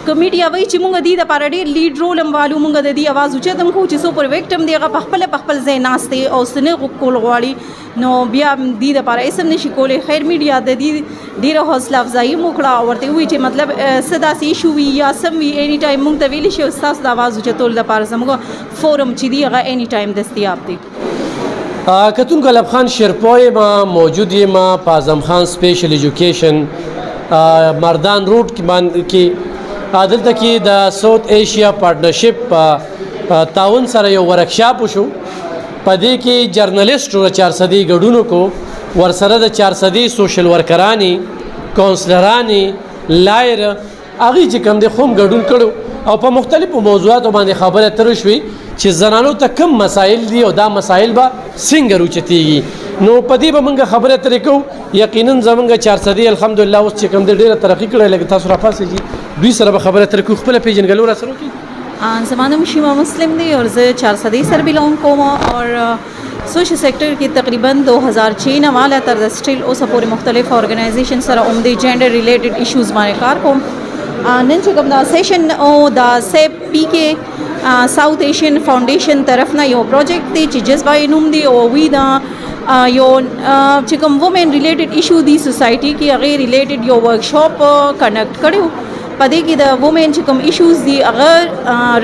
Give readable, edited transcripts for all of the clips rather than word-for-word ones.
کمیټي وایي چې موږ د دې لپاره ډېر لیډ رول هم والو، موږ د دې اواز اوچتم کړو چې څو پر ویکټم دی هغه په خپل ځای ناست دی او څه نه کول غواړي، نو بیا دې لپاره هېڅ هم نشي کولی. خیر میډیا د دې ډېره حوصله افزایي هم وکړه او ورته ووایي چې مطلب څه داسې ایشو وي یا سم وي اینی ټایم موږ ته ویلی شي او ستاسو د اواز اوچتولو لپاره زموږ فورم چې دی هغه اینی ټایم دستیاب دی. کتونکو علب خان شیرپای ما موجود ما په اعظم خان سپیشل ایجوکیشن مردان روډ کې دلته کې د ساوث ایشیا پارټنرشپ تعاون سره یو ورکشاپ وشو. په دې کې جرنالیسټو 400 ګډون کو، ورسره د 400 سوشل ورکرانی، کونسلرانی، لایر هغه چې کوم د خوم ګډون کړو او په مختلفو موضوعاتو باندې خبره تر شوي چې زنانو ته کم مسایل دي او دا مسایل به څنګه روچتيږي. نو په دې به موږ خبره ترې کوو. یقینا زمونږ 400 الحمدلله اوس چې کوم ډیره ترقی کړې لکه تاسو راپاسېږي دوی سره به خبره ترې کوو. خپل پیژنګلو را سره وکړي. زما نام شیما مسلم دی اور زه 400 سره بلونګ کوم اور سوشل سیکٹر کې تقریبا 2006 نه والا تر د سټیل اوسه پورې مختلف ارګنایزیشن سره عمدي جنډر ریلیټډ ایشوز باندې کار کوم. نن چې کوم دا سیشن او دا سیپ پی کې ساوث ایشین فاونډیشن طرف نه یو پروجیکټ دی چې جذبه یې نوم دی او وی دا یو چې کوم وومن ریلیټډ ایشو دی سوسایټي کې هغه ریلیټډ یو ورکشاپ کنډکټ کړو. په دې کې د وومن چې کوم ایشوز دي هغه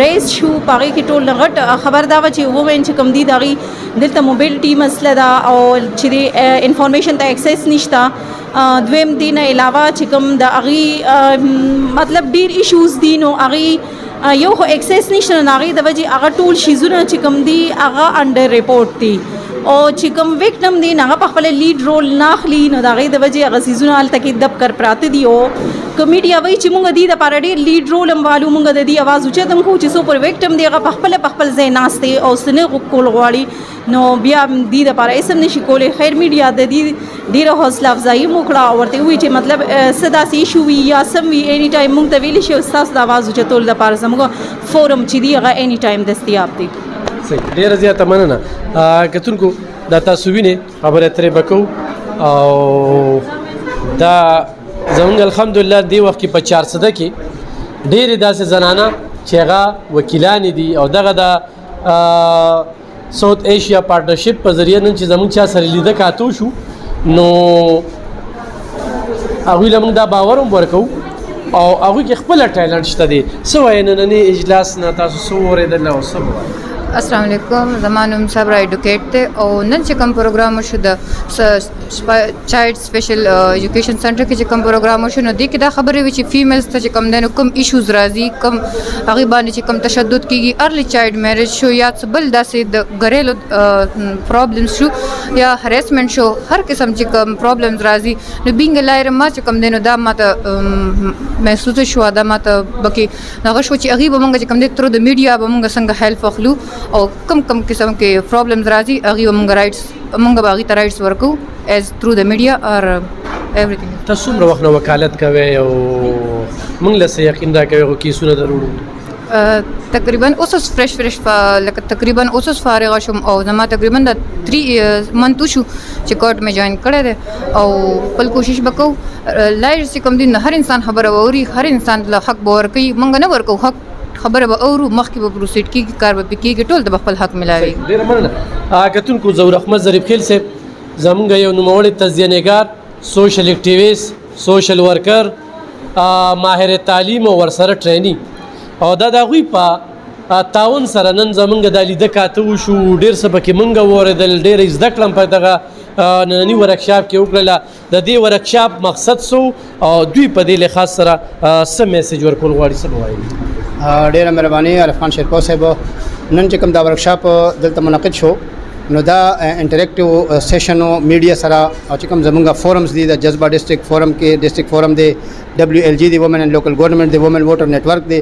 ریس شو. په هغې کې ټول غټ خبر دا وه چې وومن چې کوم دي د هغې دلته موبیلټي مسله ده او چې د انفارمیشن ته اکسیس نشته. دویم دې نه علاوه چې کوم د هغې مطلب ډېر ایشوز دي نو هغې یو خو اکسیس نشته نو هغې د وجې هغه ټول شیزونه چې کوم دي هغه انډر ریپورټ دي او چې کوم ویکټم دی هغه په خپل لیډ رول نه اخلي نو د هغې د وجې هغه څیزونه هلته کې دب کر پراته دي. او کمیټي وایي چې موږ دې دپاره ډېر لیډ رول هم والو، موږ د دې اواز اوچتم کړو چې څو پر ویکټم دی هغه په خپل ځای ناست دی او څه نه کول غواړي، نو بیا دې دپاره هېڅ هم نشي کولی. خیر میډیا د دې ډېره حوصله افزایي هم وکړه او ورته ووایي چې مطلب څه داسې ایشو وي یا سم وي اینی ټایم موږ ته ویلی شي او ستاسو د اواز اوچتولو لپاره زموږ فورم چې دی هغه اینی ټایم دستیاب دی. ډېره زیاته مننه. کتونکو دا تاسو وینئ خبره ترې به کوو او دا زمونږ الحمدلله دې وخت کې په 400 کې ډېرې داسې زنانه چې هغه وکیلانې دي او دغه د ساوث ایشیا پارټنرشپ په ذریعه نن چې زمونږ چا سره لیده کاتو شو نو هغوی له موږ دا باور هم ورکوو او هغوی کې خپله ټایلنټ شته دی. څه وایي نننې اجلاس نه تاسو څه واورېدل او څه به وایي؟ السلام علیکم، زما نوم صبره ایډوکیټ دی او نن چې کوم پروګرام وشو د چایلډ سپیشل ایجوکیشن سنټر کې چې کوم پروګرام وشو نو دې کې دا خبرې وي چې فیمیلز ته چې کوم دی نو کوم ایشوز راځي، کوم هغې باندې چې کوم تشدد کېږي، ارلی چایلډ میریج شو یا څه بل داسې د ګریلو پرابلمس شو یا هریسمنټ شو، هر قسم چې کوم پرابلمز راځي نو بینګ لایر ما چې کوم دی نو دا ماته محسوسه شوه، دا ماته بکې هغه شو چې هغې به مونږ چې کوم دی ترو د میډیا به مونږ څنګه هیلپ اخلو او کم قسم کې پرابلمز راځي هغې مونږ رایټس مونږ به هغې ته رایټس ورکو ایز تھرو د میډیا اور ایوریثینګ. تاسو څومره وخت نه وکالت کوئ او موږ له څه یقین راکوئ هغو کیسونه دروړو؟ تقریبا اوس فرش لکه تقریبا اوس فارغه شوم او زما تقریبا د 3 منت شو چې کورټ مې جوائن کړی دی او خپل کوشش به کوو. لایډ چې کوم دي هر انسان خبره واوري، هر انسان له حق به ورکوي، موږ نه ورکوو حق خبره به اورو، مخکې به پروسیډ کېږي، کار به پې کېږي، ټول د خپل حق ملاوي. ډېره مننه. کتونکو ظهور احمد ظریف خیل صاحب زمونږ یو نوموړی تجزیه نګار، سوشل اکټیویسټ، سوشل ورکر، ماهر تعلیم او ورسره ټریني او دا د هغوی په تعاون سره نن زمونږ دا لیده کاته وشو. ډېر څه پکې مونږ واورېدل، ډېر زده کړم په دغه ننني ورکشاپ کې وکړله. د دې ورکشاپ مقصد څه او دوی په دې لحاظ سره څه میسیج ورکول غواړي، څه به وایي؟ ډېره مهرباني علف خان شیرپا صاحب. نن چې کوم دا ورکشاپ دلته منعقد شو نو دا انټریکټیو سیشن و میډیا سره او چې کوم زمونږ فورمز دي د جذبه ډسټرک فورم کې ډسټرک فورم دی، WLG دی وومن اینڈ لوکل ګورنمنٹ دی، وومن ووټر نیټورک دی،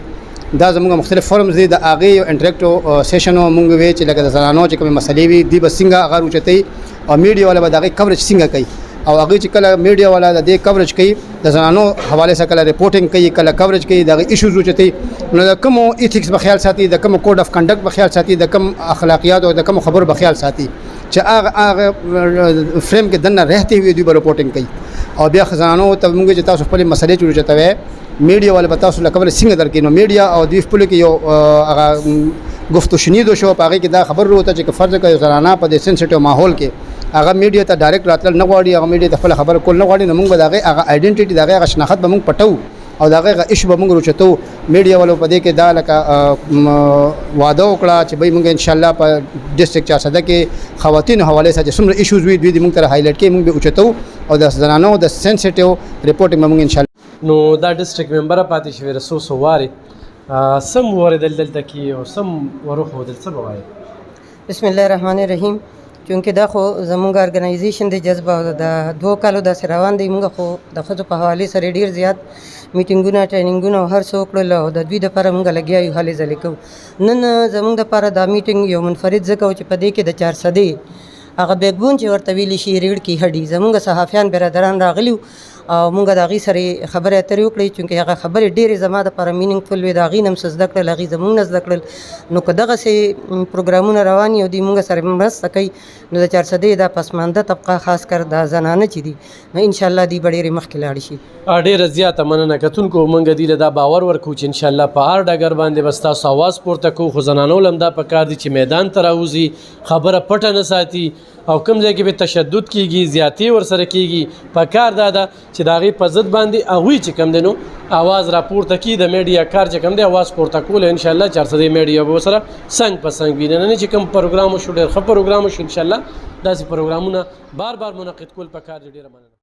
دا زمونږ مختلف فورمز دي. د هغې یو انټریکټیو سیشن و مونږ وی چې لکه د زنانو چې کومې مسلې وي دوی به څنګه هغه روچتوي او میډیا والا به د هغې کوریج څنګه کوي او هغوی چې کله میډیا والا د دې کوریج کوي د زنانو حوالې سره کله ریپورټینګ کوي، کله کوریج کوي، د هغې ایشوز روچتوي نو د کومو ایتھکس به خیال ساتي، د کومو کوډ اف کنډکټ به خیال ساتي، د کوم اخلاقیات او د کومو خبرو به خیال ساتي چې هغه فریم کې دننه رہتے ہوئے دوی به رپورټینګ کوي. او بیا خزانو ته موږ چې تاسو خپل مسلې جوړ چتوي میډیا ول به تاسو لکه څنګه درکې نو میډیا او دوی خپل کې یو هغه گفتگو شنیدو شو پاره کې دا خبر وروته چې فرض کوي زنانه په دې سنسټیو ماحول کې هغه میډیا ته ډایرکټ راتل نه غواړي هغه میډیا ته خپل خبر کول نه غواړي نو موږ دغه هغه آیډنټیټي دغه شناخت به موږ پټو او دغه ایش به موږ روچتو میډیا ولو په دې کې دا لکه وعده وکړه چې به موږ ان شاء الله په ډیسټریکټ 400 کې خواتین حواله سره څومره ایشوز وي دوی موږ تر هایلایټ کې موږ به اوچتو او د زنانو د سنسټیو ریپورټینګ موږ ان شاء الله نو دا ډیسټریکټ ممبر پاتې شوی رسو سواري سم وردل دلته کې او سم ورخو دل څه وایي بسم الله الرحمن الرحیم چونکې دا خو زموږ ارګنایزیشن د جذبه د 2 کالو داسې روان دی موږ خو د ښځو په حوالې سره ډېر زیات میټینګونه ټریننګونه او هر څه وکړل او د دوی دپاره موږ لګیا یو هلې ځلې کوو نن زموږ دپاره دا میټینګ یو منفرد ځکه و چې په دې کې د 400 هغه بیکبون چې ورته ویلی شي ریړ کې هډي زموږ صحافیان برادران راغلي او موږ د هغې سره خبرې اترې وکړې چونکې هغه خبرې ډېرې زما دپاره مینینګفل وې د هغې نه م څه زده کړل هغې زموږ نه زده کړل نو که دغسې پروګرامونه روان وي او دوی موږ سره مرسته کوي نو د 400 دا پسمانده طبقه خاص کر دا زنانه چې دي نو انشاءالله دوی به ډېرې مخکې لاړې شي ډېره زیاته مننه کتونکو موږ دې له دا باور ورکوو چې انشاءالله په هر ډګر باندې به ستاسو اواز پورته کوو خو زنانو له هم دا پکار دي چې میدان ته راوځي خبره پټه نه ساتي او کوم ځای کې به تشدد کیږي زیاتې ورسره کیږي پکار دا ده چې د هغې په ضد باندې هغوی چې کوم دی نو اواز راپورته کړي د میډیا کار چې کوم دی اواز پورته کول انشاءالله 400 میډیا به ورسره څنګ په څنګ وي نن چې کوم پروګرام وشو ډېر ښه پروګرام وشو انشاءالله داسې پروګرامونه بار منعقد کول پکار دي ډېره مننه